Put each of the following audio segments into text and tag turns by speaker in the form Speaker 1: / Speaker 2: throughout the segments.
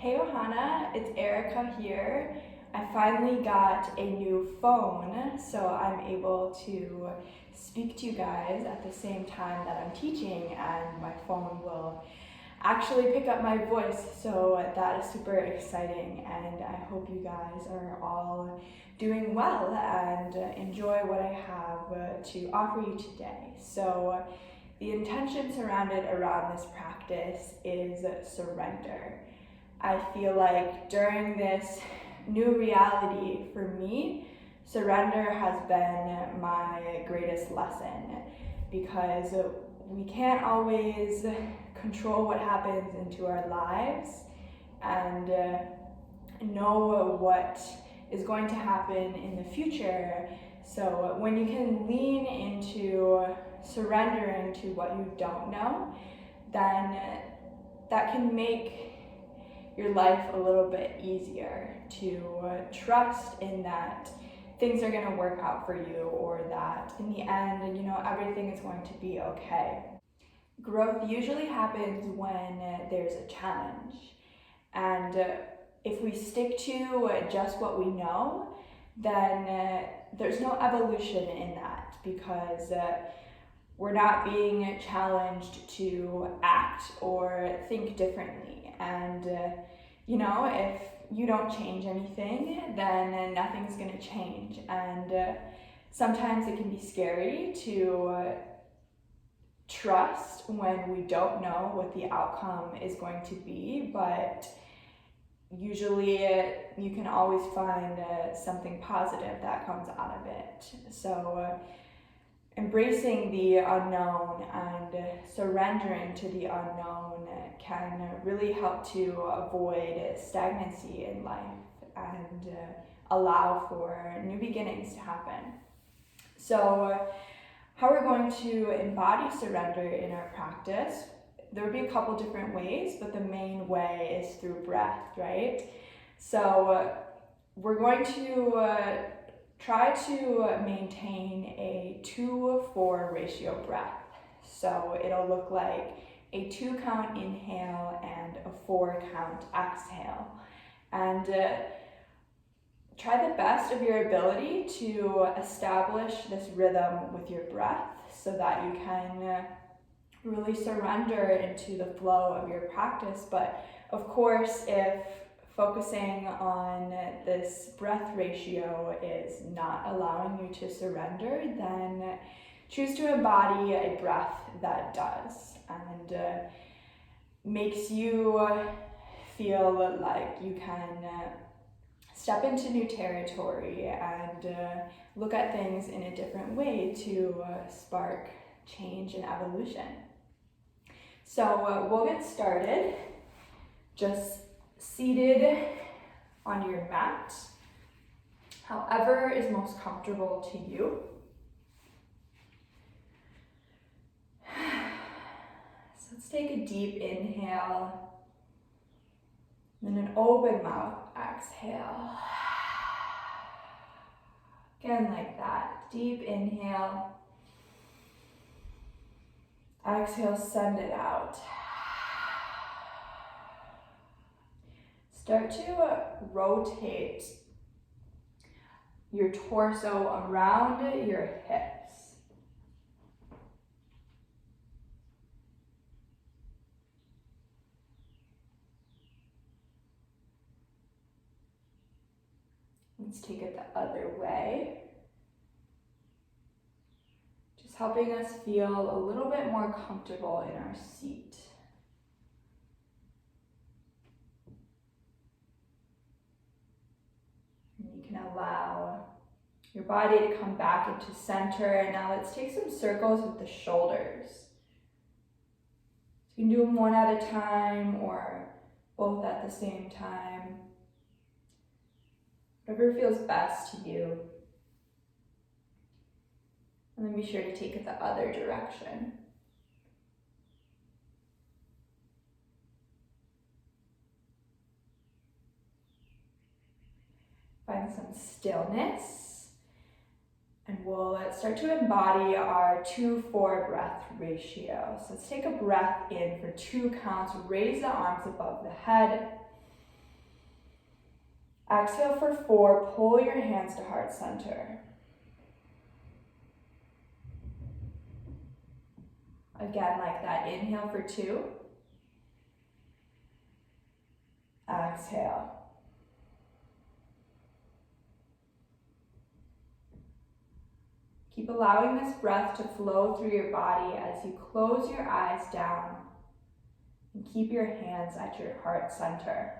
Speaker 1: Hey Ohana, it's Erika here. I finally got a new phone, so I'm able to speak to you guys at the same time that I'm teaching, and my phone will actually pick up my voice, so that is super exciting, and I hope you guys are all doing well and enjoy what I have to offer you today. So the intention surrounded around this practice is surrender. I feel like during this new reality for me, surrender has been my greatest lesson, because we can't always control what happens into our lives and know what is going to happen in the future. So when you can lean into surrendering to what you don't know, then that can make your life a little bit easier to trust in that things are going to work out for you, or that in the end, everything is going to be okay. Growth usually happens when there's a challenge, and if we stick to just what we know, then there's no evolution in that, because we're not being challenged to act or think differently. And if you don't change anything, then nothing's going to change. And sometimes it can be scary to trust when we don't know what the outcome is going to be, but usually you can always find something positive that comes out of it. So embracing the unknown and surrendering to the unknown can really help to avoid stagnancy in life and allow for new beginnings to happen. So how we're going to embody surrender in our practice, there would be a couple different ways, but the main way is through breath, right? So we're going to try to maintain a 2-4 ratio breath. So it'll look like a 2 count inhale and a 4 count exhale. And try the best of your ability to establish this rhythm with your breath so that you can really surrender into the flow of your practice. But of course, if focusing on this breath ratio is not allowing you to surrender, then choose to embody a breath that does and makes you feel like you can step into new territory and look at things in a different way to spark change and evolution. So we'll get started just seated on your mat, however is most comfortable to you. So let's take a deep inhale, then an open mouth exhale. Again, like that. Deep inhale. Exhale, send it out. Start to rotate your torso around your hips. Let's take it the other way. Just helping us feel a little bit more comfortable in our seat. You can allow your body to come back into center. And now let's take some circles with the shoulders. You can do them one at a time or both at the same time. Whatever feels best to you. And then be sure to take it the other direction. Find some stillness, and we'll start to embody our 2-4 breath ratio. So let's take a breath in for 2 counts, raise the arms above the head, Exhale for 4, pull your hands to heart center. Again, like that, inhale for 2. Exhale. Keep allowing this breath to flow through your body as you close your eyes down and keep your hands at your heart center.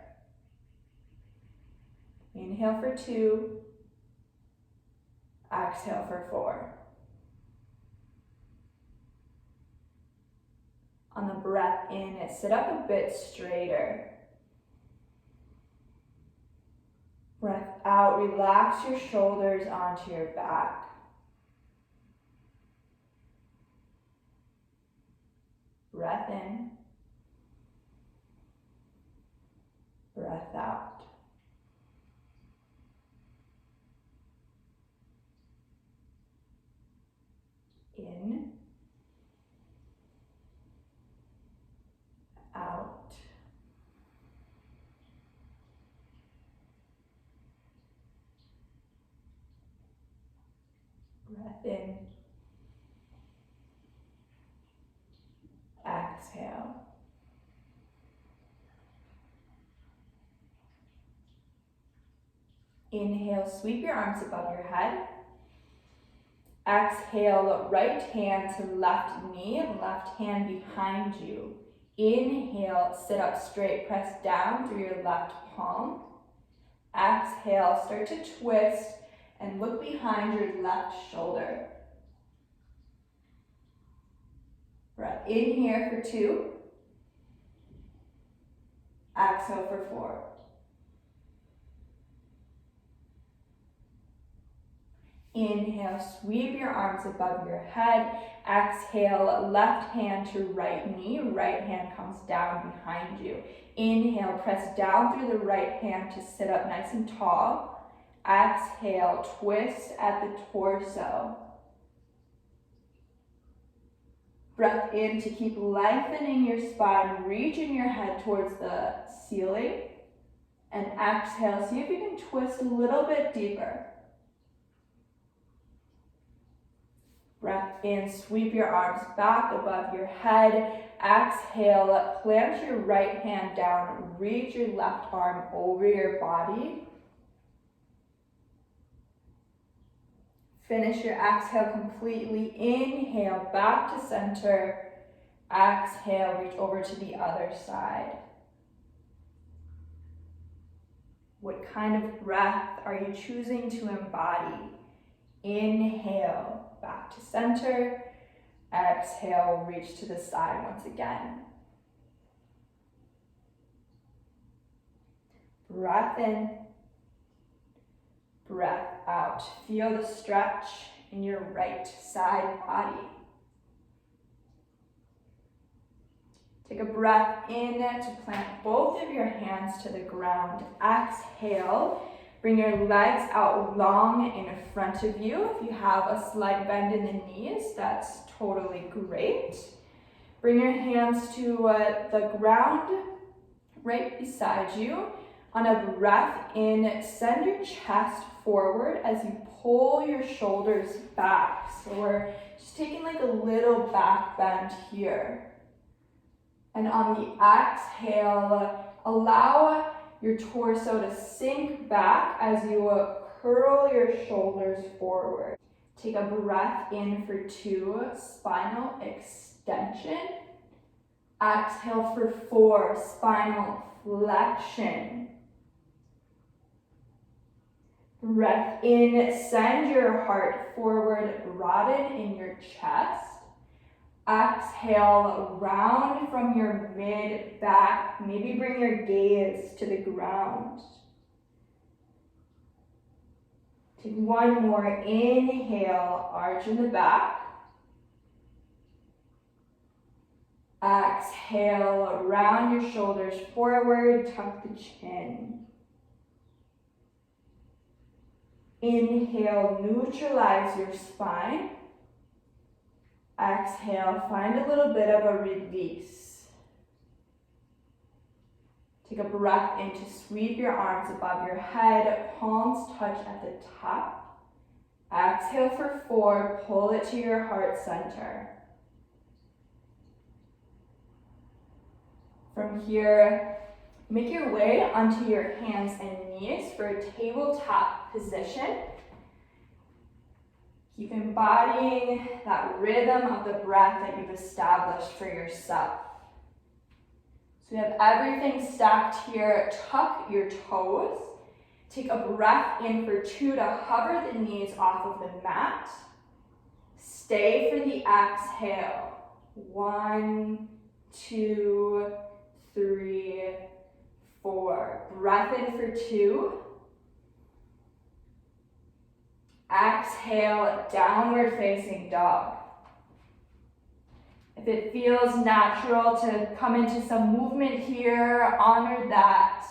Speaker 1: Inhale for 2. Exhale for 4. On the breath in, sit up a bit straighter. Breath out, relax your shoulders onto your back. Breath in. Breath out. In. Out. Breath in. Exhale. Inhale, sweep your arms above your head. Exhale, right hand to left knee, left hand behind you. Inhale, sit up straight, press down through your left palm. Exhale, start to twist and look behind your left shoulder. Breath in here for 2. Exhale for 4. Inhale, sweep your arms above your head. Exhale, left hand to right knee. Right hand comes down behind you. Inhale, press down through the right hand to sit up nice and tall. Exhale, twist at the torso. Breath in to keep lengthening your spine, reaching your head towards the ceiling. And exhale, see if you can twist a little bit deeper. Breath in, sweep your arms back above your head. Exhale, plant your right hand down, reach your left arm over your body. Finish your exhale completely. Inhale, back to center. Exhale, reach over to the other side. What kind of breath are you choosing to embody? Inhale, back to center. Exhale, reach to the side once again. Breath in. Breath out. Feel the stretch in your right side body. Take a breath in to plant both of your hands to the ground. Exhale. Bring your legs out long in front of you. If you have a slight bend in the knees, that's totally great. Bring your hands to the ground right beside you. On a breath in, send your chest forward as you pull your shoulders back. So we're just taking like a little back bend here. And on the exhale, allow your torso to sink back as you curl your shoulders forward. Take a breath in for 2, spinal extension. Exhale for 4, spinal flexion. Breath in, send your heart forward, broaden in your chest. Exhale, round from your mid back. Maybe bring your gaze to the ground. Take one more. Inhale, arch in the back. Exhale, round your shoulders forward, tuck the chin. Inhale, neutralize your spine. Exhale, find a little bit of a release. Take a breath in to sweep your arms above your head, palms touch at the top. Exhale for 4, pull it to your heart center. From here, make your way onto your hands and knees for a tabletop position. Keep embodying that rhythm of the breath that you've established for yourself. So we have everything stacked here. Tuck your toes. Take a breath in for 2 to hover the knees off of the mat. Stay for the exhale. 1, 2, 3, 4. Breath in for 2. Exhale, downward facing dog. If it feels natural to come into some movement here, honor that.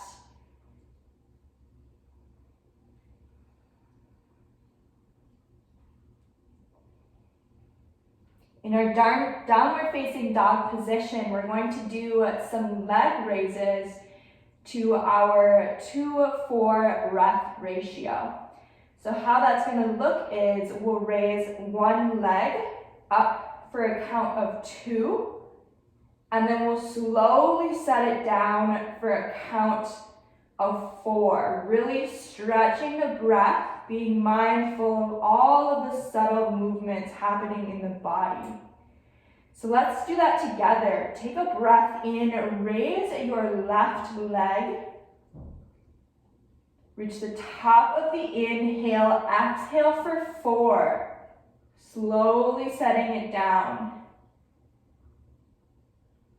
Speaker 1: In our downward facing dog position, we're going to do some leg raises to our 2-4 breath ratio. So how that's going to look is we'll raise one leg up for a count of 2, and then we'll slowly set it down for a count of 4. Really stretching the breath, being mindful of all of the subtle movements happening in the body. So let's do that together. Take a breath in, raise your left leg. Reach the top of the inhale, exhale for 4. Slowly setting it down.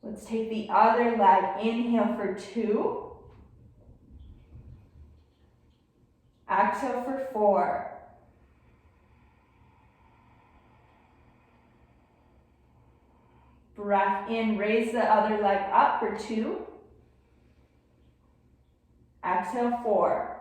Speaker 1: Let's take the other leg, inhale for 2. Exhale for 4. Breath in, raise the other leg up for 2. Exhale 4.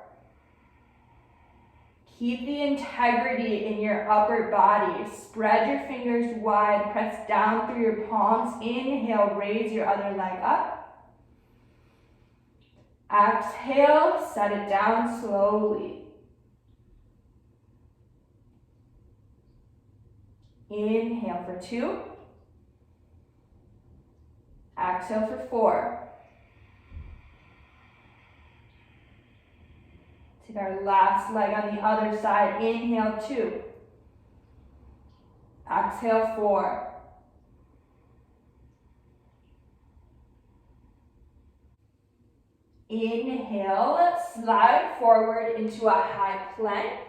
Speaker 1: Keep the integrity in your upper body. Spread your fingers wide, press down through your palms. Inhale, raise your other leg up. Exhale, set it down slowly. Inhale for 2. Exhale for 4. Take our last leg on the other side. Inhale 2. Exhale 4. Inhale, slide forward into a high plank.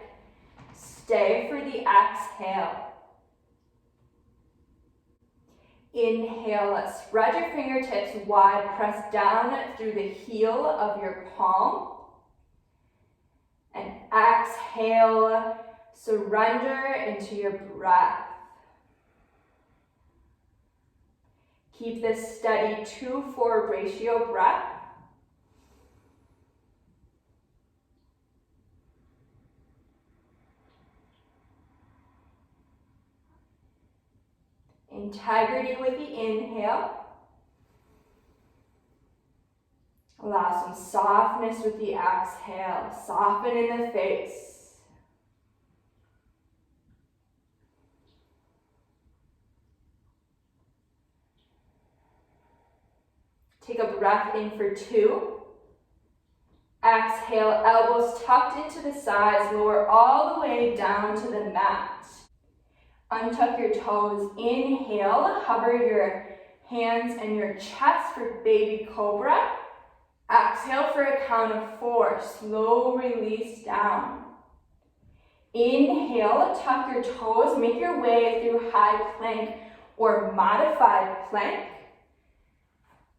Speaker 1: Stay for the exhale. Inhale, spread your fingertips wide, press down through the heel of your palm. And exhale, surrender into your breath. Keep this steady 2-4 ratio breath. Integrity with the inhale. Allow some softness with the exhale. Soften in the face. Take a breath in for 2. Exhale, elbows tucked into the sides. Lower all the way down to the mat. Untuck your toes. Inhale, hover your hands and your chest for baby cobra. Exhale for a count of 4. Slow release down. Inhale, tuck your toes. Make your way through high plank or modified plank.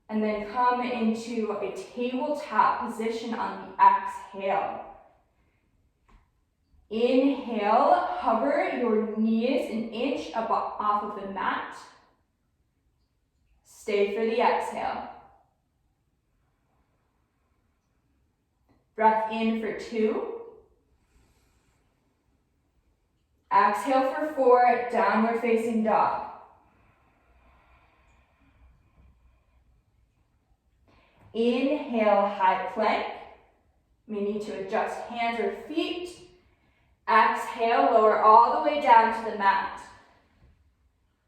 Speaker 1: And then come into a tabletop position on the exhale. Inhale, hover your knees an inch off of the mat. Stay for the exhale. Breath in for 2. Exhale for 4, downward facing dog. Inhale, high plank. We need to adjust hands or feet. Exhale, lower all the way down to the mat.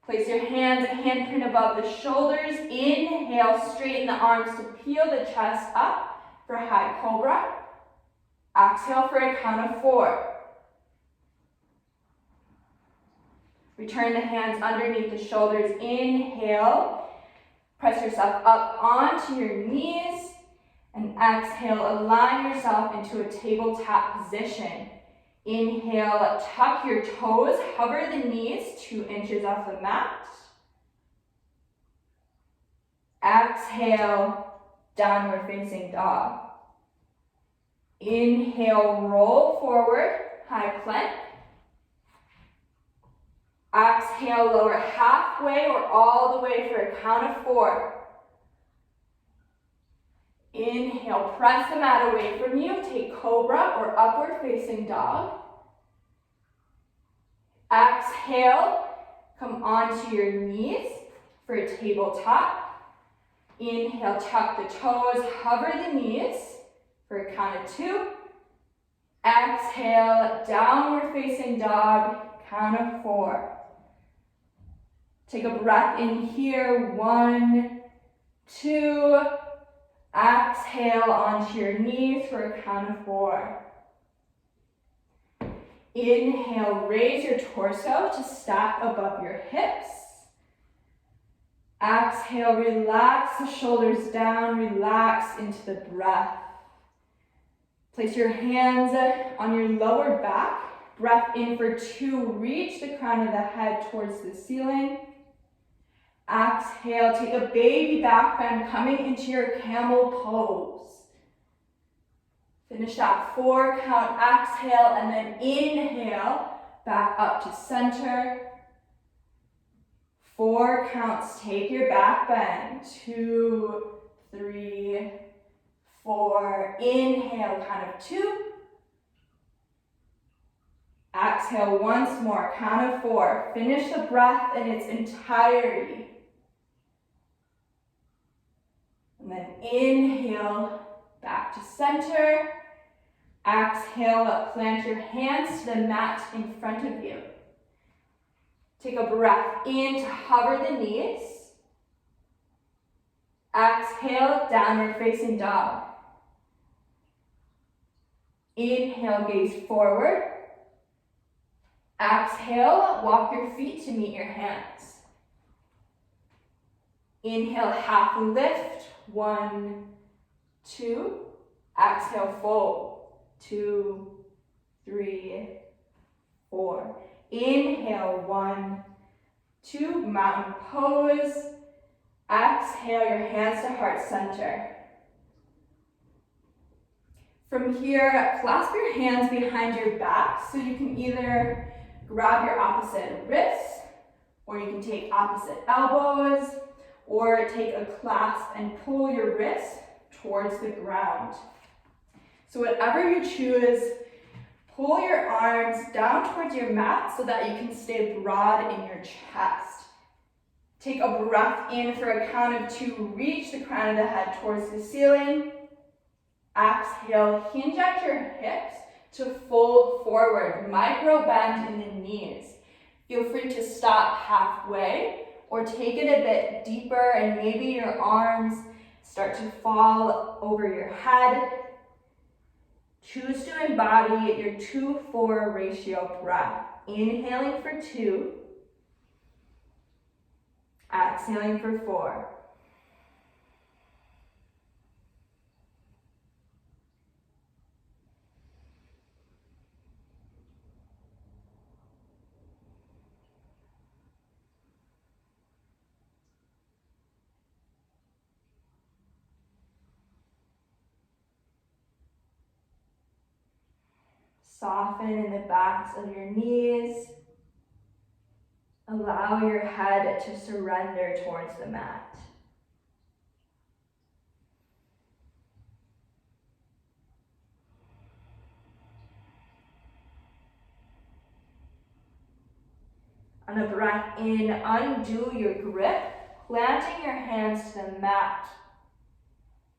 Speaker 1: Place your hands a handprint above the shoulders. Inhale, straighten the arms to peel the chest up for high cobra. Exhale for a count of 4. Return the hands underneath the shoulders. Inhale, press yourself up onto your knees. And exhale, align yourself into a tabletop position. Inhale, tuck your toes, hover the knees 2 inches off the mat. Exhale, downward facing dog. Inhale, roll forward, high plank. Exhale, lower halfway or all the way for a count of 4. Inhale, press the mat away from you. Take cobra or upward facing dog. Exhale, come onto your knees for a tabletop. Inhale, tuck the toes, hover the knees for a count of 2. Exhale, downward facing dog, count of 4. Take a breath in here, 1, 2. Exhale onto your knees for a count of 4. Inhale, raise your torso to stack above your hips. Exhale, relax the shoulders down, relax into the breath. Place your hands on your lower back. Breath in for 2, reach the crown of the head towards the ceiling. Exhale, take a baby back bend coming into your camel pose. Finish that 4 count exhale and then inhale back up to center. 4 counts, take your back bend. 2, 3, 4. Inhale, count of 2. Exhale once more, count of 4. Finish the breath in its entirety. And then inhale, back to center. Exhale, plant your hands to the mat in front of you. Take a breath in to hover the knees. Exhale, downward facing dog. Inhale, gaze forward. Exhale, walk your feet to meet your hands. Inhale, half lift. 1, 2. Exhale, fold. 2, 3, 4. Inhale, 1, 2. Mountain pose. Exhale, your hands to heart center. From here, clasp your hands behind your back so you can either grab your opposite wrists, or you can take opposite elbows, or take a clasp and pull your wrists towards the ground. So whatever you choose, pull your arms down towards your mat so that you can stay broad in your chest. Take a breath in for a count of 2, reach the crown of the head towards the ceiling. Exhale, hinge at your hips to fold forward, micro bend in the knees. Feel free to stop halfway or take it a bit deeper and maybe your arms start to fall over your head. Choose to embody your 2-4 ratio breath. Inhaling for 2, exhaling for 4. Soften in the backs of your knees. Allow your head to surrender towards the mat. On a breath in, undo your grip, planting your hands to the mat.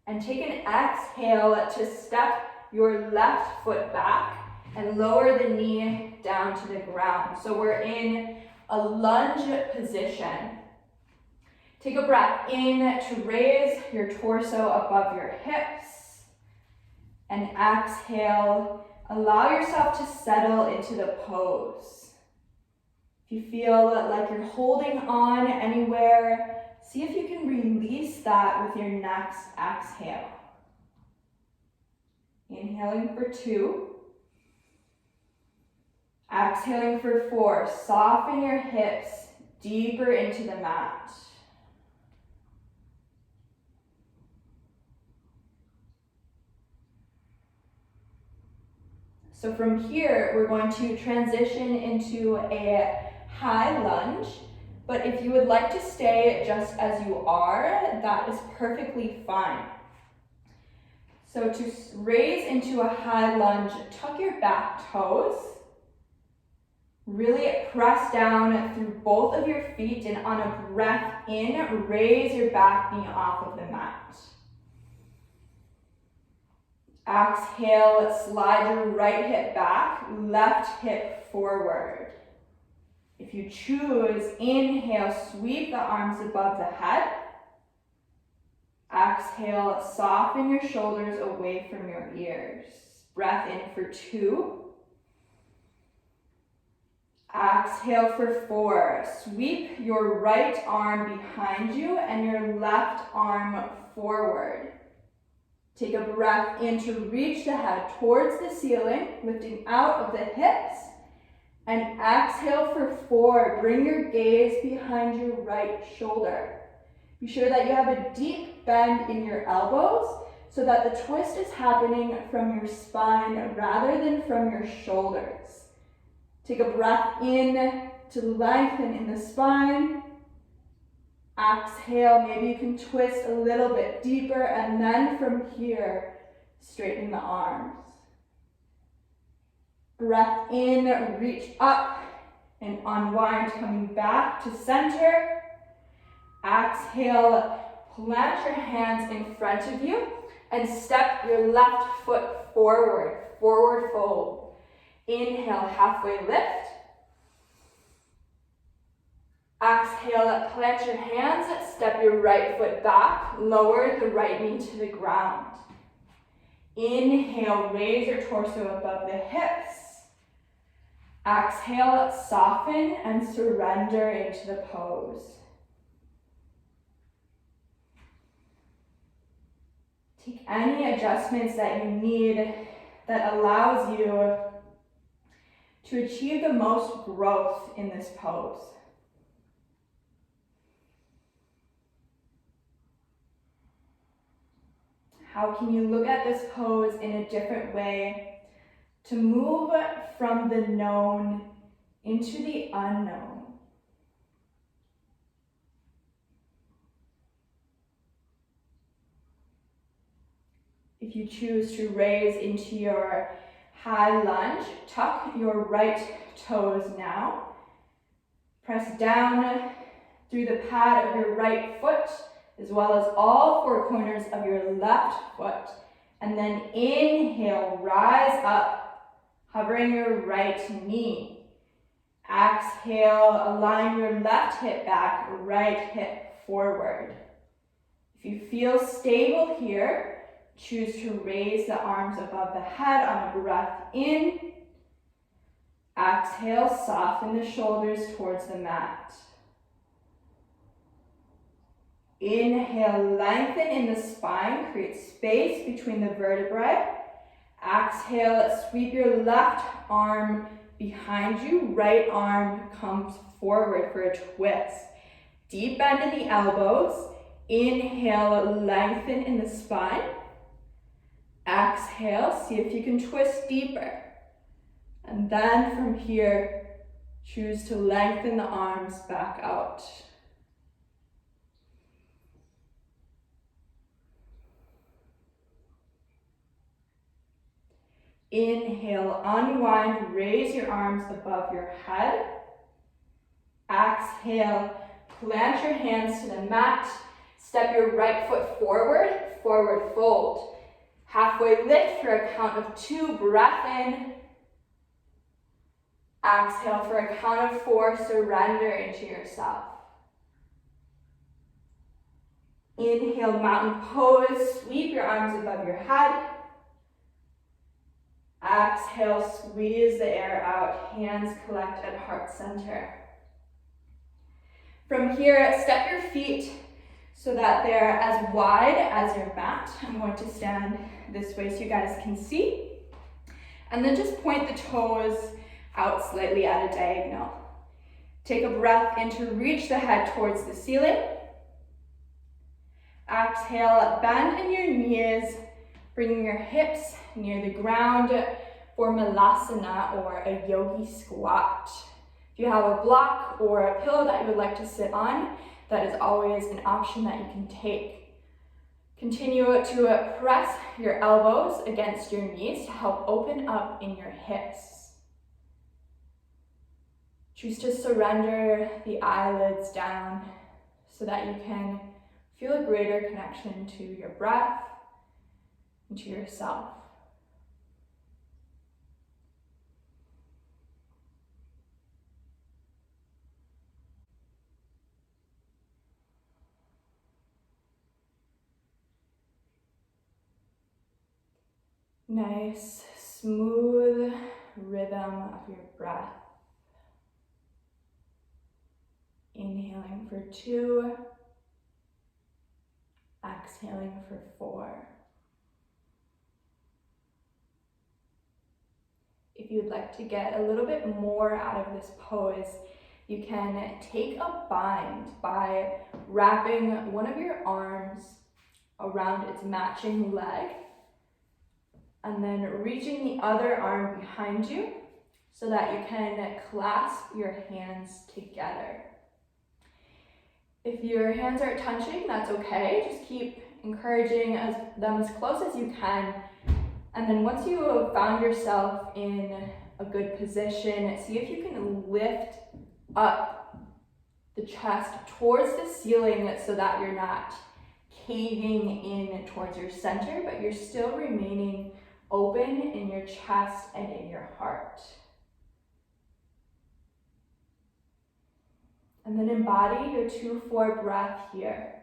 Speaker 1: And take an exhale to step your left foot back and lower the knee down to the ground. So we're in a lunge position. Take a breath in to raise your torso above your hips. And exhale, allow yourself to settle into the pose. If you feel like you're holding on anywhere, see if you can release that with your next exhale. Inhaling for 2. Exhaling for 4. Soften your hips deeper into the mat. So from here, we're going to transition into a high lunge, but if you would like to stay just as you are, that is perfectly fine. So to raise into a high lunge, tuck your back toes. Really press down through both of your feet, and on a breath in, raise your back knee off of the mat. Exhale, slide your right hip back, left hip forward. If you choose, inhale, sweep the arms above the head. Exhale, soften your shoulders away from your ears. Breath in for 2. Exhale for 4. Sweep your right arm behind you and your left arm forward. Take a breath in to reach the head towards the ceiling, lifting out of the hips. And exhale for 4. Bring your gaze behind your right shoulder. Be sure that you have a deep bend in your elbows so that the twist is happening from your spine rather than from your shoulders. Take a breath in to lengthen in the spine. Exhale, maybe you can twist a little bit deeper, and then from here, straighten the arms. Breath in, reach up and unwind, coming back to center. Exhale, plant your hands in front of you and step your left foot forward, forward fold. Inhale, halfway lift. Exhale, plant your hands, step your right foot back, lower the right knee to the ground. Inhale, raise your torso above the hips. Exhale, soften and surrender into the pose. Take any adjustments that you need that allows you to achieve the most growth in this pose. How can you look at this pose in a different way to move from the known into the unknown? If you choose to raise into your high lunge, tuck your right toes now. Press down through the pad of your right foot, as well as all 4 corners of your left foot. And then inhale, rise up, hovering your right knee. Exhale, align your left hip back, right hip forward. If you feel stable here, choose to raise the arms above the head on a breath in. Exhale, soften the shoulders towards the mat. Inhale, lengthen in the spine, create space between the vertebrae. Exhale, sweep your left arm behind you, right arm comes forward for a twist. Deep bend in the elbows. Inhale, lengthen in the spine. Exhale, see if you can twist deeper. And then from here, choose to lengthen the arms back out. Inhale, unwind, raise your arms above your head. Exhale, plant your hands to the mat. Step your right foot forward, forward fold. Halfway lift for a count of 2, breath in. Exhale for a count of 4, surrender into yourself. Inhale, mountain pose, sweep your arms above your head. Exhale, squeeze the air out, hands collect at heart center. From here, step your feet so that they're as wide as your mat. I'm going to stand this way so you guys can see. And then just point the toes out slightly at a diagonal. Take a breath in to reach the head towards the ceiling. Exhale, bend in your knees, bringing your hips near the ground for malasana, or a yogi squat. If you have a block or a pillow that you would like to sit on, that is always an option that you can take. Continue to press your elbows against your knees to help open up in your hips. Choose to surrender the eyelids down so that you can feel a greater connection to your breath and to yourself. Nice, smooth rhythm of your breath. Inhaling for 2, exhaling for 4. If you'd like to get a little bit more out of this pose, you can take a bind by wrapping one of your arms around its matching leg, and then reaching the other arm behind you so that you can clasp your hands together. If your hands aren't touching, that's okay. Just keep encouraging them as close as you can. And then once you have found yourself in a good position, see if you can lift up the chest towards the ceiling so that you're not caving in towards your center, but you're still remaining open in your chest and in your heart. And then embody your 2-4 breath here.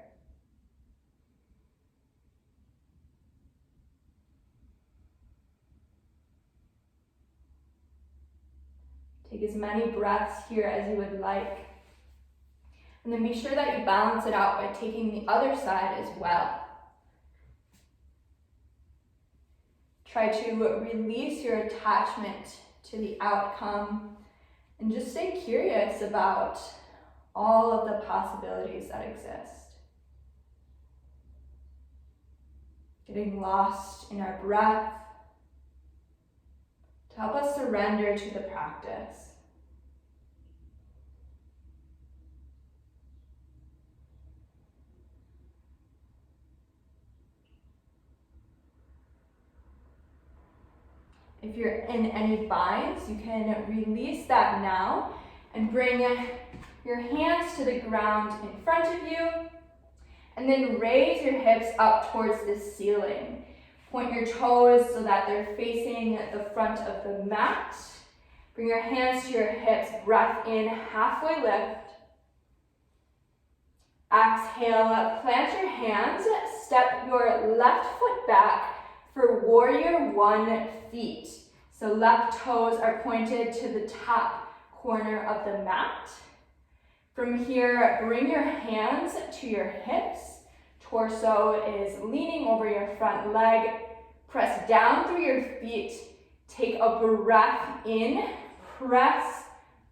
Speaker 1: Take as many breaths here as you would like. And then be sure that you balance it out by taking the other side as well. Try to release your attachment to the outcome and just stay curious about all of the possibilities that exist. Getting lost in our breath to help us surrender to the practice. If you're in any binds, you can release that now and bring your hands to the ground in front of you, and then raise your hips up towards the ceiling. Point your toes so that they're facing the front of the mat. Bring your hands to your hips, breath in, halfway lift. Exhale, plant your hands, step your left foot back for warrior 1 feet. So left toes are pointed to the top corner of the mat. From here, bring your hands to your hips. Torso is leaning over your front leg. Press down through your feet. Take a breath in. Press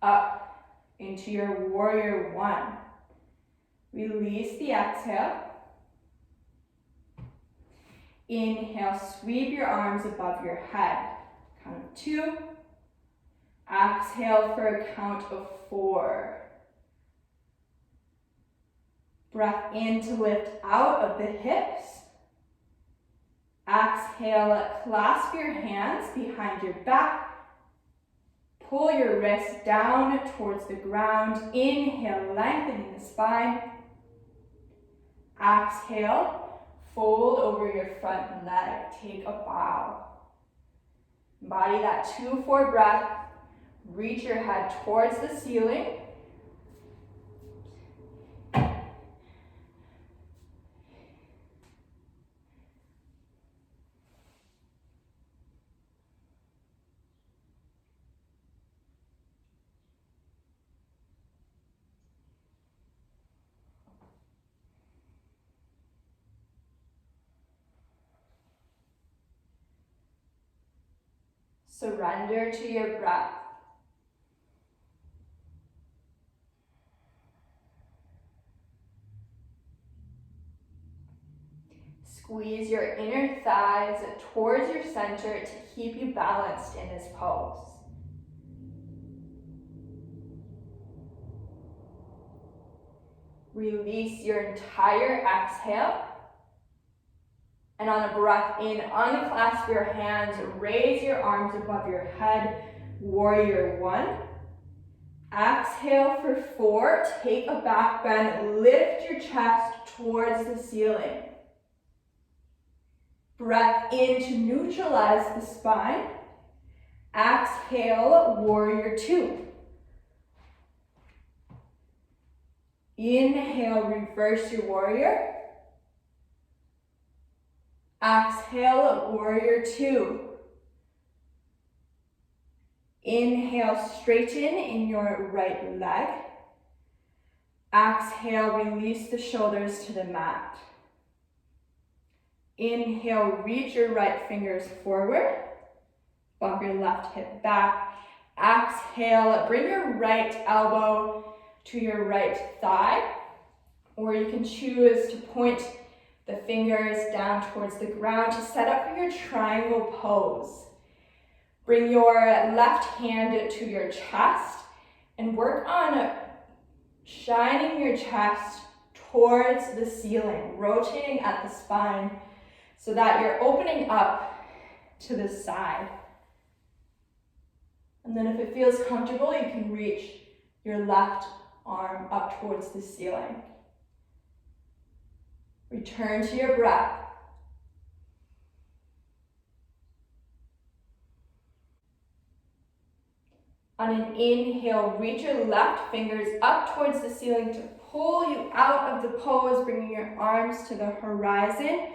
Speaker 1: up into your warrior 1. Release the exhale. Inhale, sweep your arms above your head. Count of 2. Exhale for a count of 4. Breath in to lift out of the hips. Exhale, clasp your hands behind your back. Pull your wrists down towards the ground. Inhale, lengthening the spine. Exhale, Fold over your front leg. Take a bow. Embody that 2-4 breath. Reach your head towards the ceiling. Surrender to your breath. Squeeze your inner thighs towards your center to keep you balanced in this pose. Release your entire exhale. And on a breath in, unclasp your hands, raise your arms above your head, warrior 1. Exhale for 4, take a back bend, lift your chest towards the ceiling. Breath in to neutralize the spine. Exhale, warrior 2. Inhale, reverse your warrior. Exhale, warrior 2. Inhale, straighten in your right leg. Exhale, release the shoulders to the mat. Inhale, reach your right fingers forward. Bump your left hip back. Exhale, bring your right elbow to your right thigh. Or you can choose to point the fingers down towards the ground to set up for your triangle pose. Bring your left hand to your chest and work on shining your chest towards the ceiling, rotating at the spine so that you're opening up to the side. And then if it feels comfortable, you can reach your left arm up towards the ceiling. Return to your breath. On an inhale, reach your left fingers up towards the ceiling to pull you out of the pose, bringing your arms to the horizon.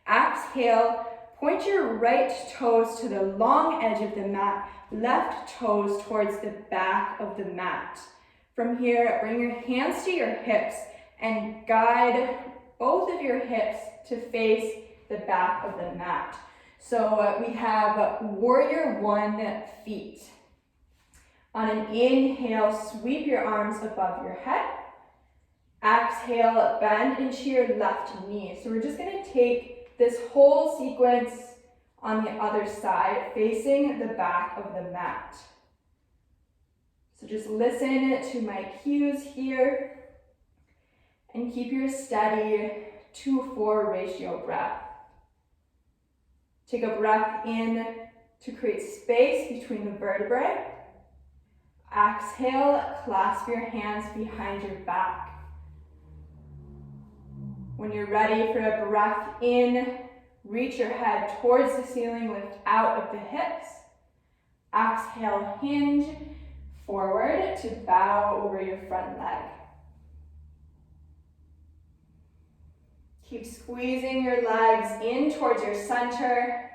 Speaker 1: Exhale, point your right toes to the long edge of the mat, left toes towards the back of the mat. From here, bring your hands to your hips and guide both of your hips to face the back of the mat. So we have warrior 1 feet. On an inhale, sweep your arms above your head. Exhale, bend into your left knee. So we're just going to take this whole sequence on the other side, facing the back of the mat. So just listen to my cues here and keep your steady 2-4 ratio breath. Take a breath in to create space between the vertebrae. Exhale, clasp your hands behind your back. When you're ready for a breath in, reach your head towards the ceiling, lift out of the hips. Exhale, hinge forward to bow over your front leg. Keep squeezing your legs in towards your center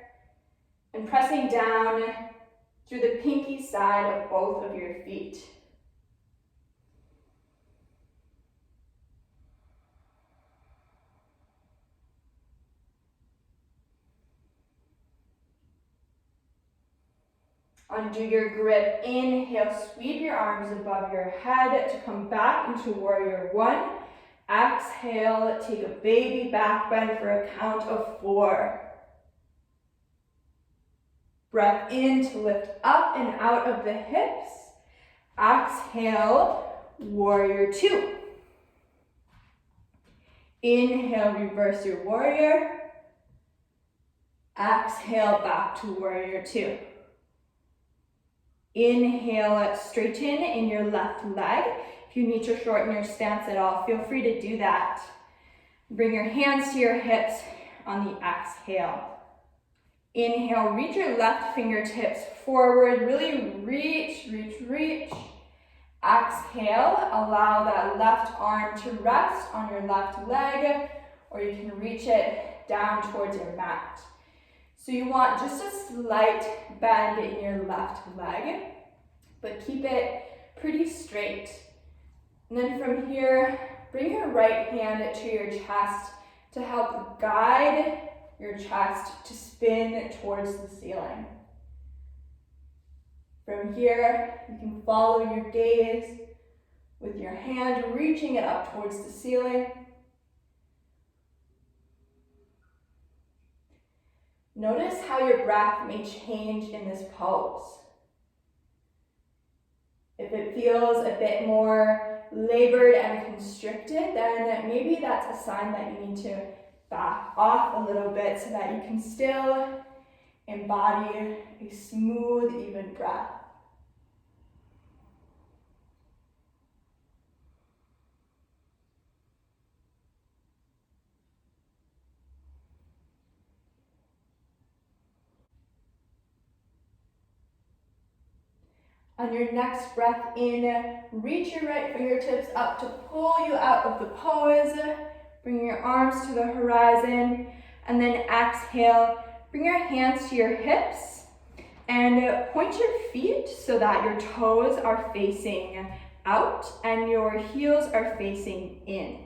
Speaker 1: and pressing down through the pinky side of both of your feet. Undo your grip. Inhale, sweep your arms above your head to come back into warrior 1. Exhale, take a baby back bend for a count of 4. Breath in to lift up and out of the hips. Exhale, warrior 2. Inhale, reverse your warrior. Exhale, back to warrior 2. Inhale, straighten in your left leg. If you need to shorten your stance at all, feel free to do that. Bring your hands to your hips, on the exhale. Inhale, reach your left fingertips forward, really reach, reach, reach. Exhale, allow that left arm to rest on your left leg, or you can reach it down towards your mat. So you want just a slight bend in your left leg, but keep it pretty straight. And then from here, bring your right hand to your chest to help guide your chest to spin towards the ceiling. From here, you can follow your gaze with your hand reaching it up towards the ceiling. Notice how your breath may change in this pose. If it feels a bit more labored and constricted, then maybe that's a sign that you need to back off a little bit so that you can still embody a smooth, even breath. On your next breath in, reach your right fingertips up to pull you out of the pose. Bring your arms to the horizon, and then exhale. Bring your hands to your hips and point your feet so that your toes are facing out and your heels are facing in.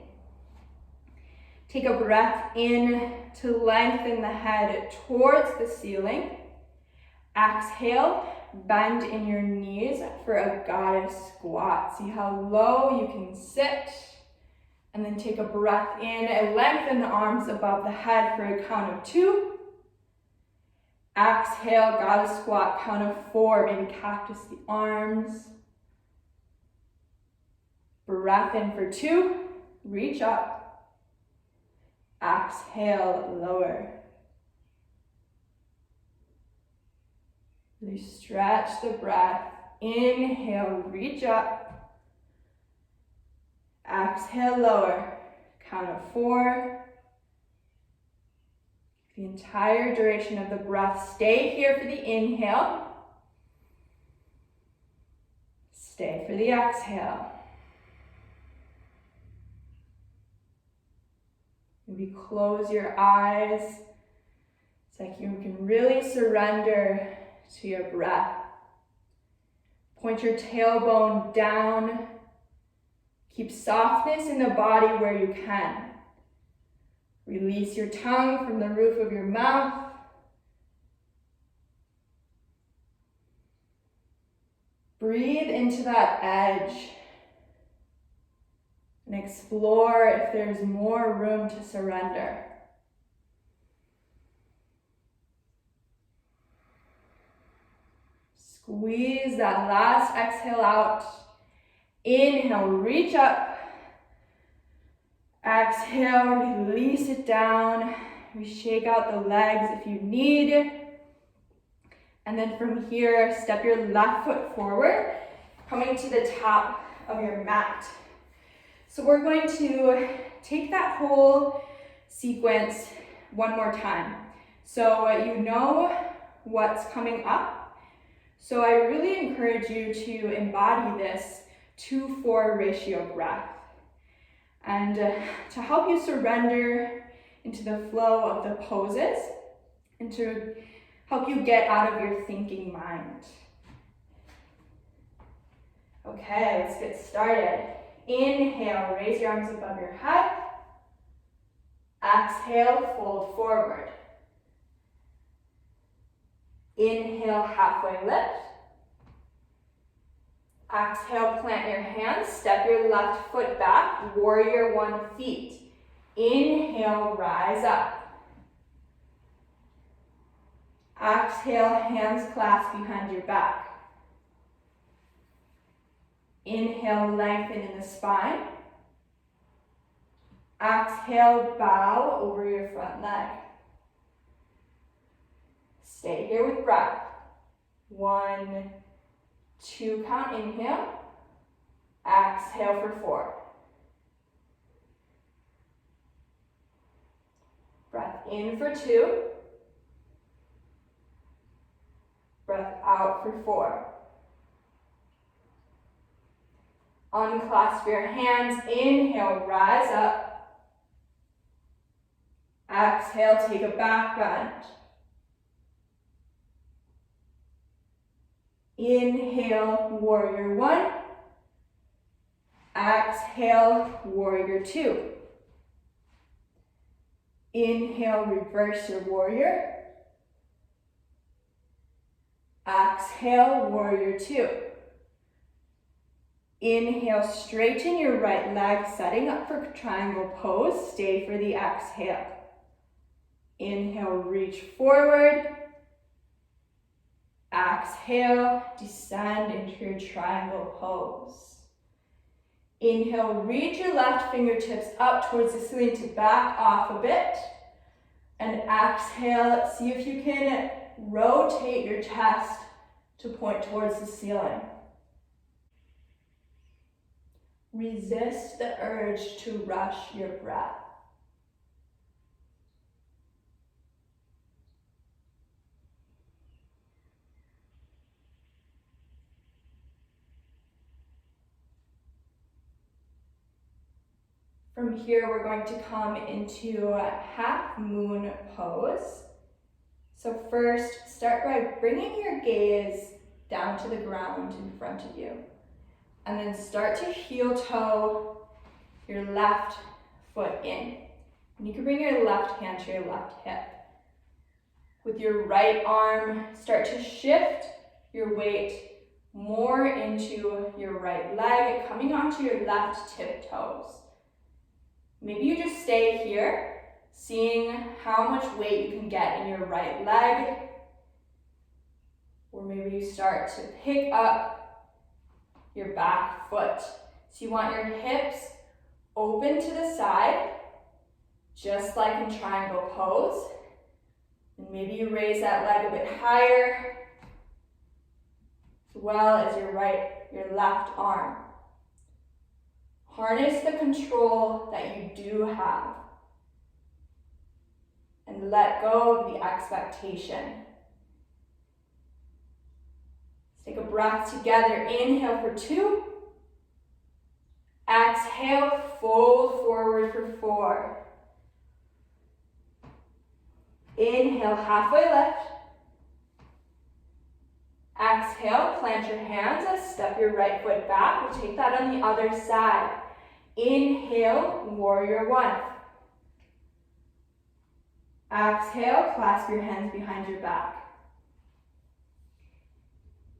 Speaker 1: Take a breath in to lengthen the head towards the ceiling. Exhale, bend in your knees for a goddess squat. See how low you can sit. And then take a breath in and lengthen the arms above the head for a count of 2. Exhale, goddess squat, count of 4. Maybe cactus the arms. Breath in for 2. Reach up. Exhale, lower. Really stretch the breath. Inhale, reach up. Exhale, lower. Count of 4. The entire duration of the breath. Stay here for the inhale. Stay for the exhale. Maybe close your eyes. It's like you can really surrender to your breath. Point your tailbone down. Keep softness in the body where you can. Release your tongue from the roof of your mouth. Breathe into that edge and explore if there's more room to surrender. Squeeze that last exhale out. Inhale, reach up. Exhale, release it down. We shake out the legs if you need. And then from here, step your left foot forward, coming to the top of your mat. So we're going to take that whole sequence one more time. So you know what's coming up. So I really encourage you to embody this 2-4 ratio breath. And to help you surrender into the flow of the poses and to help you get out of your thinking mind. Okay, let's get started. Inhale, raise your arms above your head. Exhale, fold forward. Inhale, halfway lift. Exhale, plant your hands, step your left foot back, warrior 1 feet. Inhale, rise up. Exhale, hands clasped behind your back. Inhale, lengthen in the spine. Exhale, bow over your front leg. Stay here with breath. 1, 2 count, inhale. Exhale for 4. Breath in for 2. Breath out for 4. Unclasp your hands. Inhale, rise up. Exhale, take a back bend. Inhale, warrior 1. Exhale, warrior 2. Inhale, reverse your warrior. Exhale, warrior 2. Inhale, straighten your right leg, setting up for triangle pose. Stay for the exhale. Inhale, reach forward. Exhale, descend into your triangle pose. Inhale, reach your left fingertips up towards the ceiling to back off a bit. And exhale, see if you can rotate your chest to point towards the ceiling. Resist the urge to rush your breath. From here, we're going to come into a half moon pose. So first, start by bringing your gaze down to the ground in front of you. And then start to heel toe your left foot in. And you can bring your left hand to your left hip. With your right arm, start to shift your weight more into your right leg, coming onto your left tiptoes. Maybe you just stay here, seeing how much weight you can get in your right leg. Or maybe you start to pick up your back foot. So you want your hips open to the side, just like in triangle pose. And maybe you raise that leg a bit higher, as well as your left arm. Harness the control that you do have. And let go of the expectation. Let's take a breath together. Inhale for 2. Exhale, fold forward for 4. Inhale, halfway lift. Exhale, plant your hands and step your right foot back. We'll take that on the other side. Inhale, warrior 1. Exhale, clasp your hands behind your back.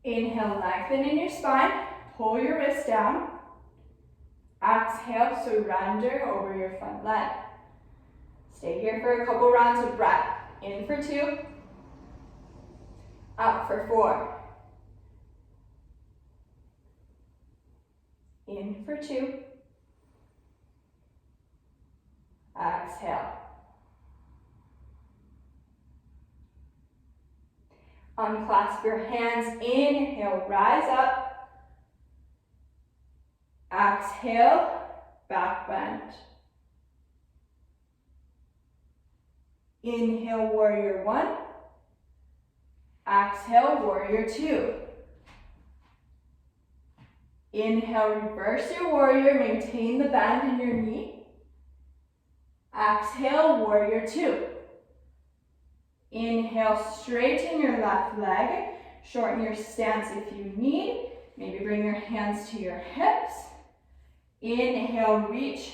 Speaker 1: Inhale, lengthen in your spine. Pull your wrist down. Exhale, surrender over your front leg. Stay here for a couple rounds of breath. In for 2. Up for 4. In for 2. Exhale. Unclasp your hands. Inhale, rise up. Exhale, back bend. Inhale, warrior 1. Exhale, warrior 2. Inhale, reverse your warrior. Maintain the bend in your knee. Exhale, warrior 2. Inhale, straighten your left leg. Shorten your stance if you need. Maybe bring your hands to your hips. Inhale, reach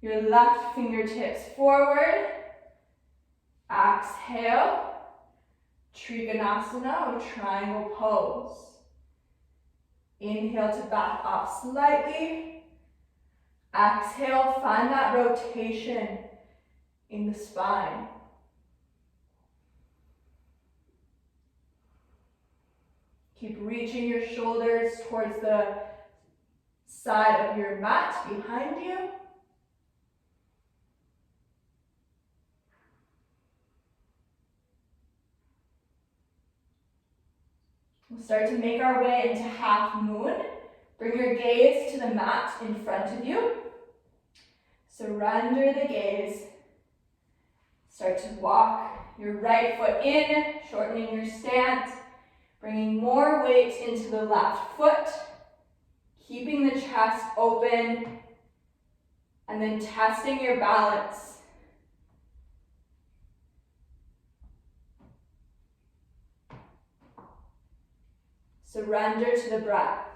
Speaker 1: your left fingertips forward. Exhale, Trikonasana or triangle pose. Inhale to back up slightly. Exhale, find that rotation in the spine. Keep reaching your shoulders towards the side of your mat behind you. We'll start to make our way into half moon. Bring your gaze to the mat in front of you. Surrender the gaze. Start to walk your right foot in, shortening your stance, bringing more weight into the left foot, keeping the chest open, and then testing your balance. Surrender to the breath.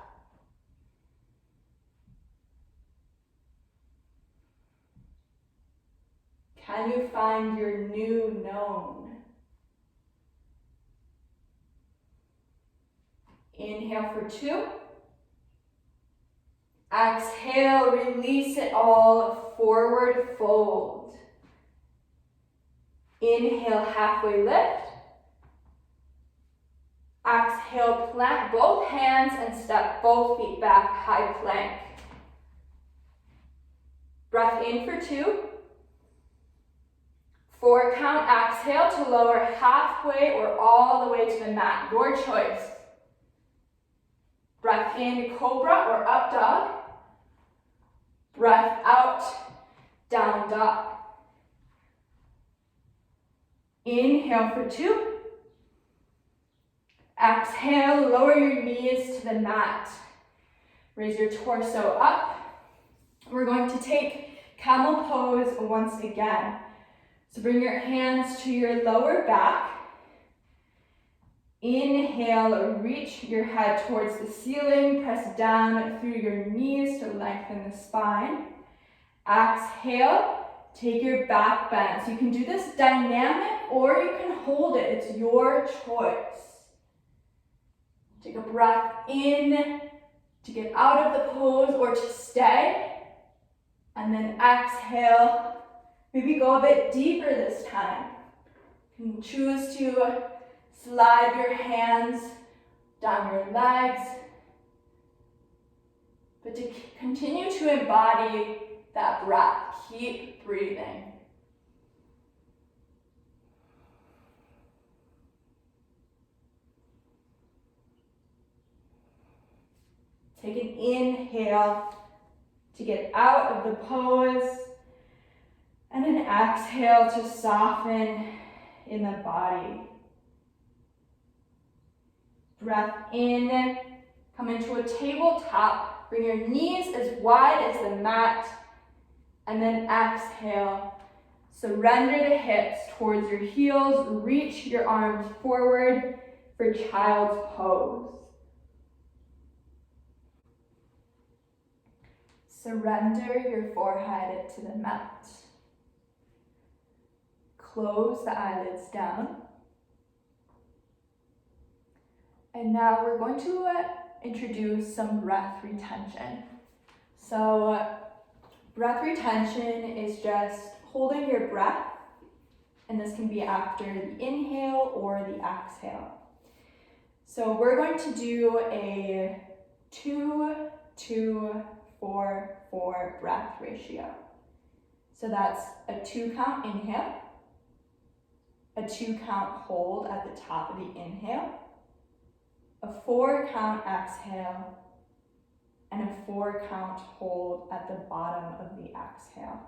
Speaker 1: Can you find your new known? Inhale for 2. Exhale, release it all, forward fold. Inhale, halfway lift. Exhale, plant both hands and step both feet back, high plank. Breath in for 2. 4 count, exhale to lower halfway or all the way to the mat, your choice. Breath in, cobra or up dog. Breath out, down dog. Inhale for 2. Exhale, lower your knees to the mat. Raise your torso up. We're going to take camel pose once again. So bring your hands to your lower back. Inhale, reach your head towards the ceiling. Press down through your knees to lengthen the spine. Exhale, take your back bend. So you can do this dynamic or you can hold it. It's your choice. Take a breath in to get out of the pose or to stay. And then exhale. Maybe go a bit deeper this time. You can choose to slide your hands down your legs. But to continue to embody that breath, keep breathing. Take an inhale to get out of the pose, and an exhale to soften in the body. Breath in, come into a tabletop, bring your knees as wide as the mat, and then exhale. Surrender the hips towards your heels, reach your arms forward for child's pose. Surrender your forehead to the mat. Close the eyelids down. And now we're going to introduce some breath retention. So breath retention is just holding your breath, and this can be after the inhale or the exhale. So we're going to do a 2-2-4-4 breath ratio. So that's a 2 count inhale, a 2 count hold at the top of the inhale, a 4 count exhale, and a 4 count hold at the bottom of the exhale.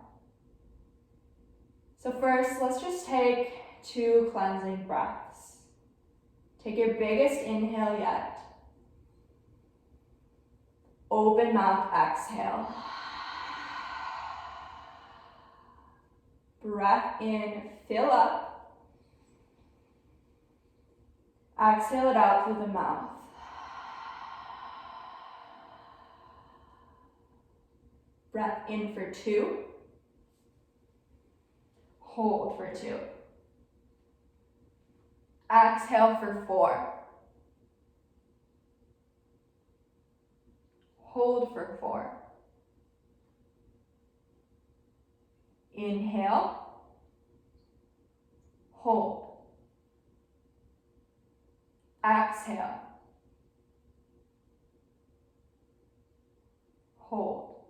Speaker 1: So first, let's just take 2 cleansing breaths. Take your biggest inhale yet. Open mouth, exhale. Breath in, fill up. Exhale it out through the mouth. Breath in for 2. Hold for 2. Exhale for 4. Hold for 4. Inhale. Hold. Exhale. Hold.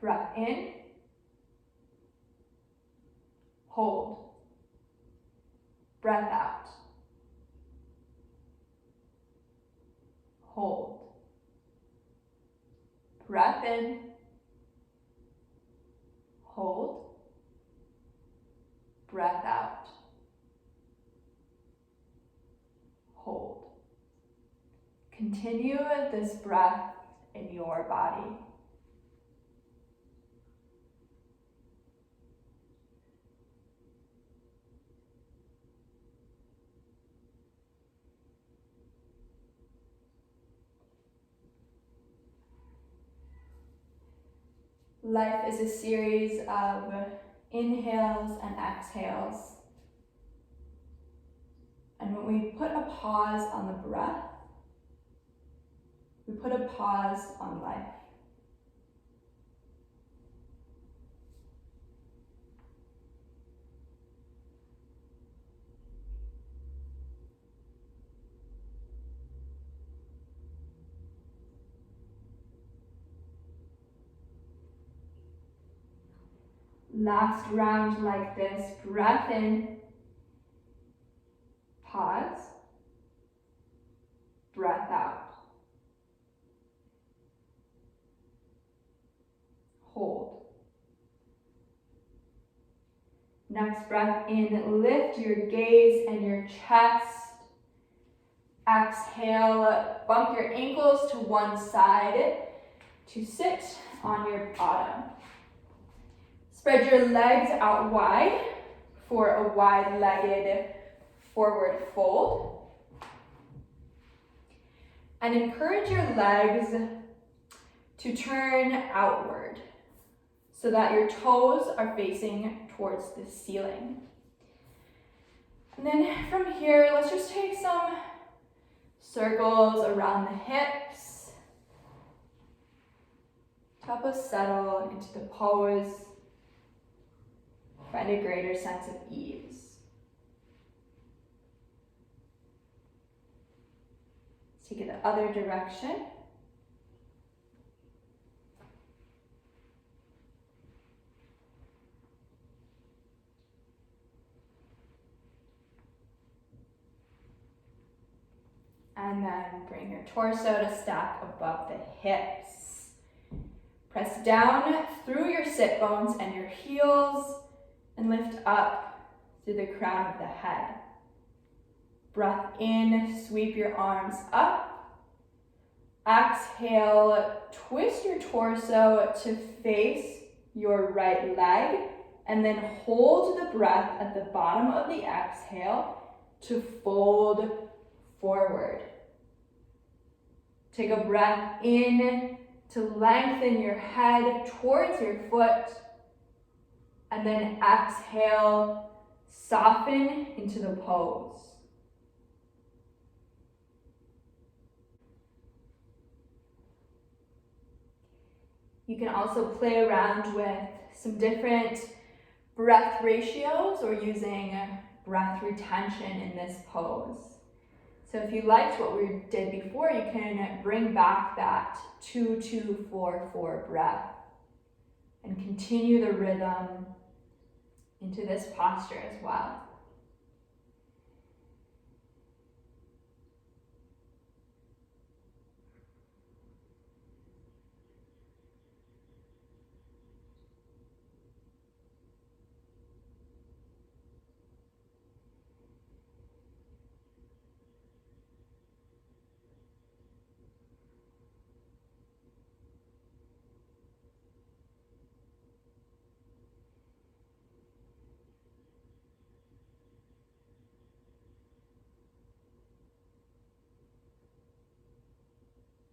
Speaker 1: Breath in. Hold. Breath out. Hold. Breath in. Hold. breath out. Hold. Continue this breath in your body. Life is a series of inhales and exhales. And when we put a pause on the breath, we put a pause on life. Last round like this, breath in, pause, breath out. Hold. Next breath in, lift your gaze and your chest. Exhale, bump your ankles to one side to sit on your bottom. Spread your legs out wide for a wide-legged forward fold. And encourage your legs to turn outward so that your toes are facing towards the ceiling. And then from here, let's just take some circles around the hips. Help us settle into the pose. Find a greater sense of ease. Let's take it the other direction. And then bring your torso to stack above the hips. Press down through your sit bones and your heels and lift up through the crown of the head. Breath in, sweep your arms up. Exhale, twist your torso to face your right leg and then hold the breath at the bottom of the exhale to fold forward. Take a breath in to lengthen your head towards your foot, and then exhale, soften into the pose. You can also play around with some different breath ratios or using breath retention in this pose. So if you liked what we did before, you can bring back that 2-2-4-4 breath and continue the rhythm into this posture as well.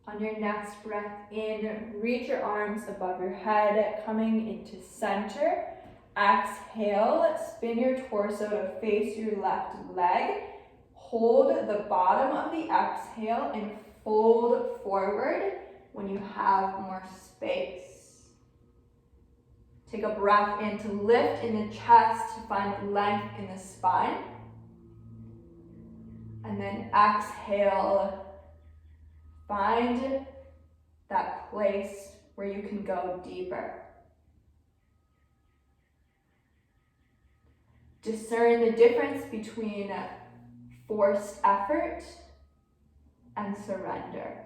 Speaker 1: On your next breath in, reach your arms above your head, coming into center. Exhale, spin your torso to face your left leg. Hold the bottom of the exhale and fold forward when you have more space. Take a breath in to lift in the chest to find length in the spine. And then exhale. Find that place where you can go deeper. Discern the difference between forced effort and surrender.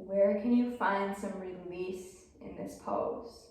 Speaker 1: Where can you find some release in this pose?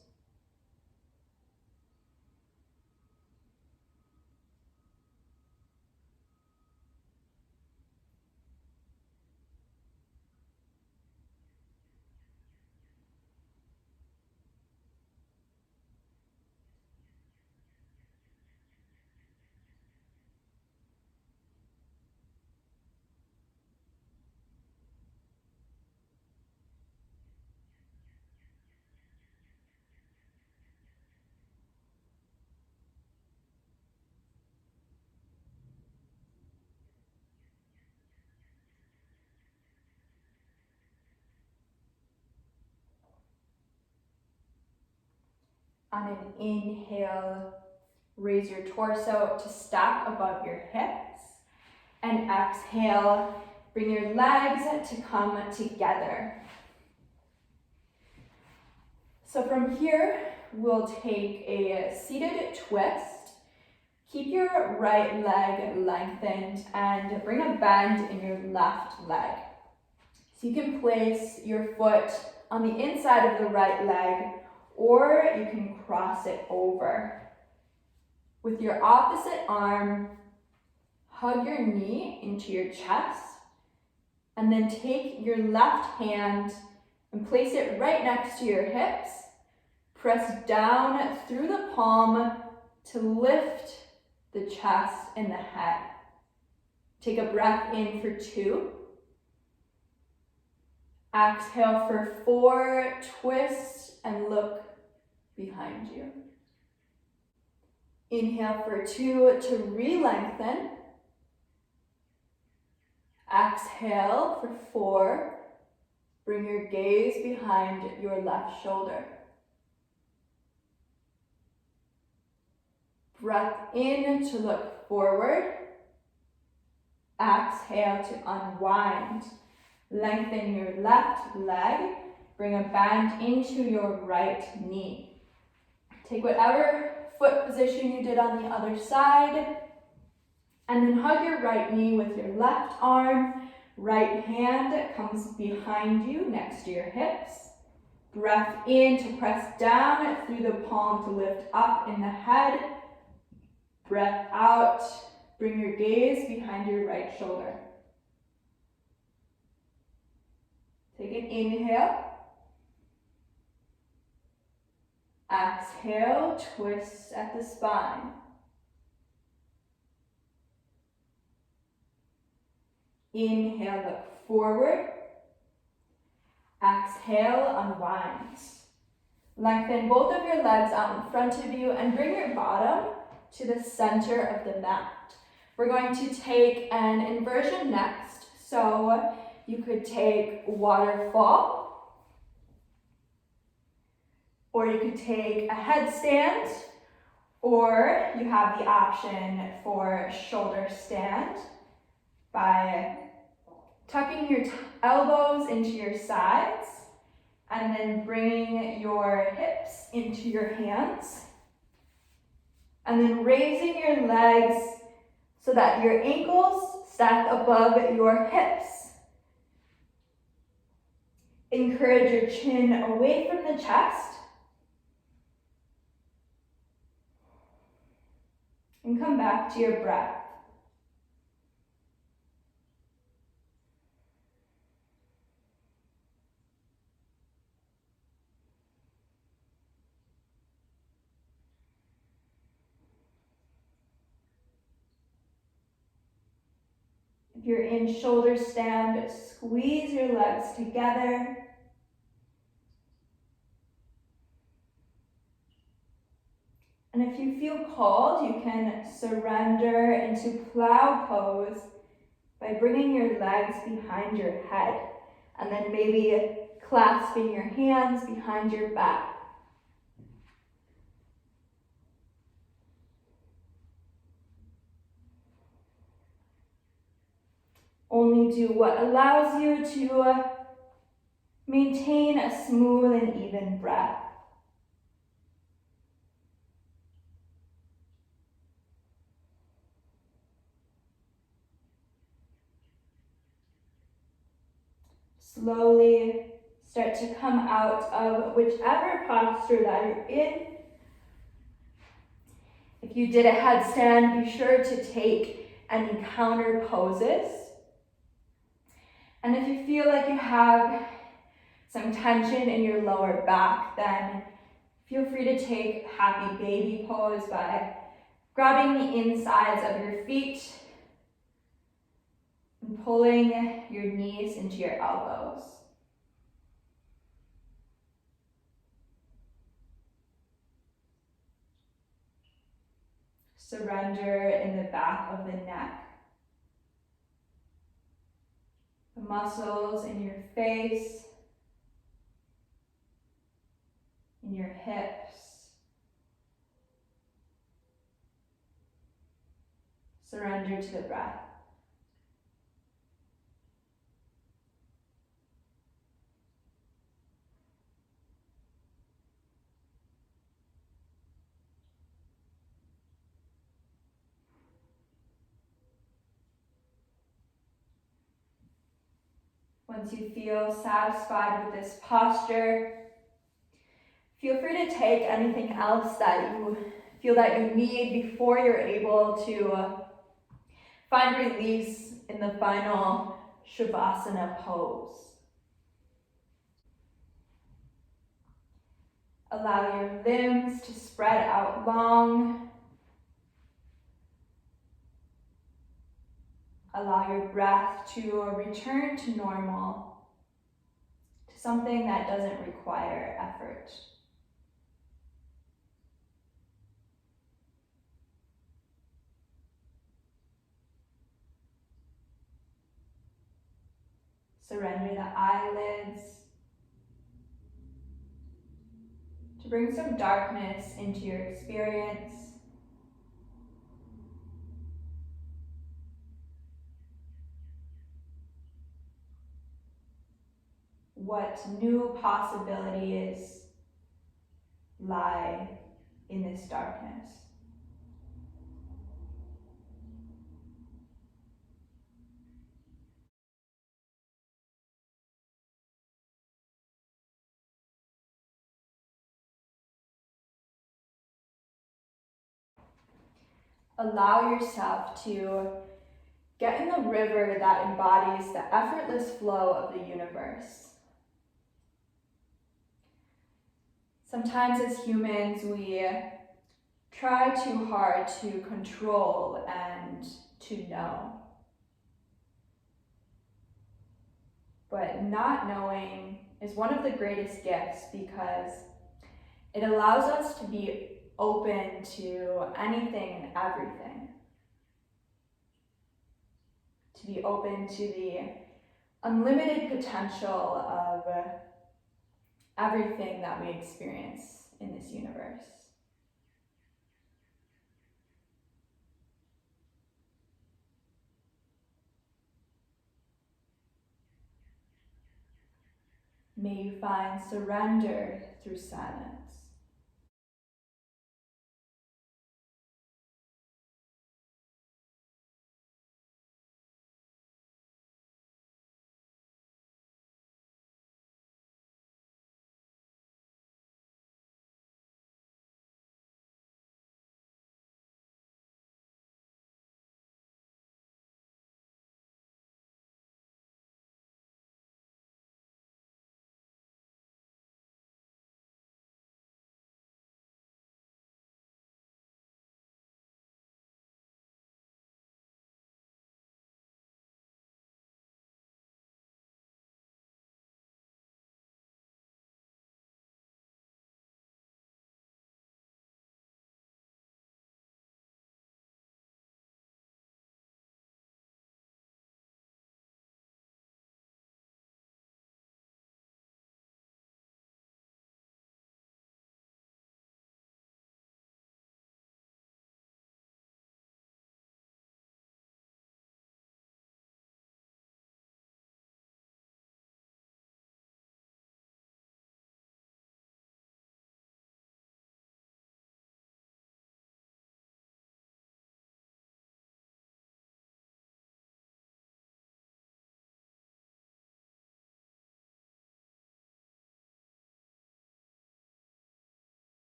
Speaker 1: On an inhale, raise your torso to stack above your hips. And exhale, bring your legs to come together. So from here, we'll take a seated twist. Keep your right leg lengthened and bring a bend in your left leg. So you can place your foot on the inside of the right leg, or you can cross it over. With your opposite arm, hug your knee into your chest, and then take your left hand and place it right next to your hips. Press down through the palm to lift the chest and the head. Take a breath in for 2. Exhale for 4, twist and look behind you. Inhale for 2 to re-lengthen. Exhale for 4, bring your gaze behind your left shoulder. Breath in to look forward. Exhale to unwind. Lengthen your left leg. Bring a bend into your right knee. Take whatever foot position you did on the other side, and then hug your right knee with your left arm. Right hand comes behind you next to your hips. Breath in to press down through the palm to lift up in the head. Breath out, bring your gaze behind your right shoulder. Take an inhale. Exhale, twist at the spine. Inhale, look forward. Exhale, unwind. Lengthen both of your legs out in front of you and bring your bottom to the center of the mat. We're going to take an inversion next. So you could take waterfall, or you could take a headstand, or you have the option for shoulder stand by tucking your elbows into your sides and then bringing your hips into your hands, and then raising your legs so that your ankles stack above your hips. Encourage your chin away from the chest. And come back to your breath. If you're in shoulder stand, squeeze your legs together. And if you feel called, you can surrender into plow pose by bringing your legs behind your head and then maybe clasping your hands behind your back. Only do what allows you to maintain a smooth and even breath. Slowly Start to come out of whichever posture that you're in. If you did a headstand, be sure to take any counter poses. And if you feel like you have some tension in your lower back, then feel free to take happy baby pose by grabbing the insides of your feet and pulling your knees into your elbows. Surrender in the back of the neck. The muscles in your face, in your hips. Surrender to the breath. Once you feel satisfied with this posture, feel free to take anything else that you feel that you need before you're able to find release in the final Shavasana pose. Allow your limbs to spread out long. Allow your breath to return to normal, to something that doesn't require effort. Surrender the eyelids to bring some darkness into your experience. What new possibilities lie in this darkness? Allow yourself to get in the river that embodies the effortless flow of the universe. Sometimes as humans, we try too hard to control and to know. But not knowing is one of the greatest gifts because it allows us to be open to anything and everything. To be open to the unlimited potential of everything that we experience in this universe. May you find surrender through silence.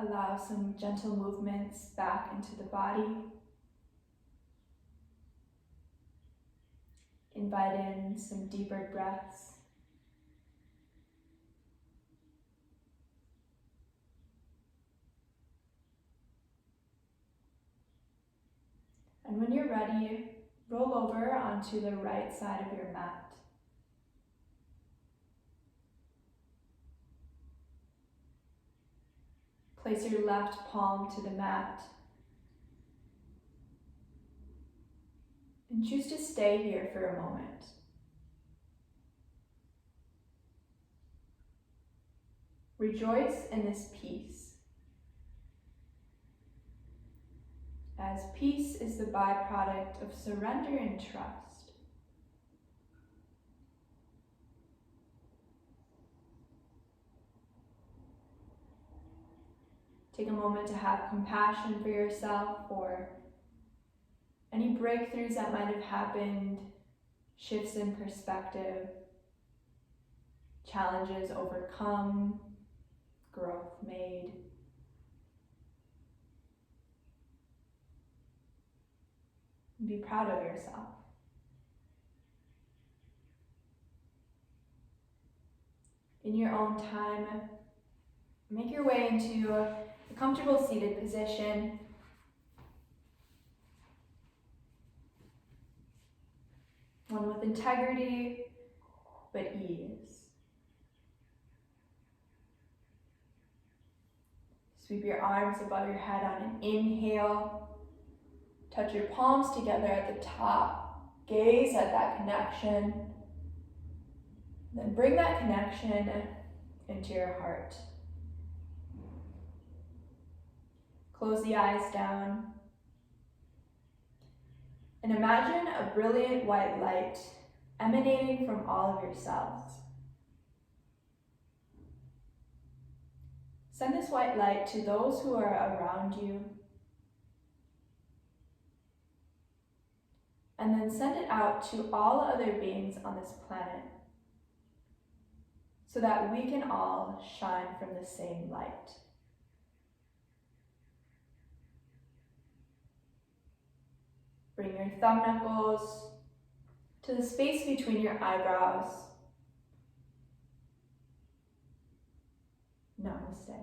Speaker 1: Allow some gentle movements back into the body. Invite in some deeper breaths. And when you're ready, roll over onto the right side of your mat. Place your left palm to the mat. And choose to stay here for a moment. Rejoice in this peace, as peace is the byproduct of surrender and trust. Take a moment to have compassion for yourself, for any breakthroughs that might have happened, shifts in perspective, challenges overcome, growth made. Be proud of yourself. In your own time, make your way into a comfortable seated position. One with integrity, but ease. Sweep your arms above your head on an inhale. Touch your palms together at the top. Gaze at that connection. Then bring that connection into your heart. Close the eyes down. And imagine a brilliant white light emanating from all of your cells. Send this white light to those who are around you. And then send it out to all other beings on this planet, so that we can all shine from the same light. Bring your thumb knuckles to the space between your eyebrows. Namaste.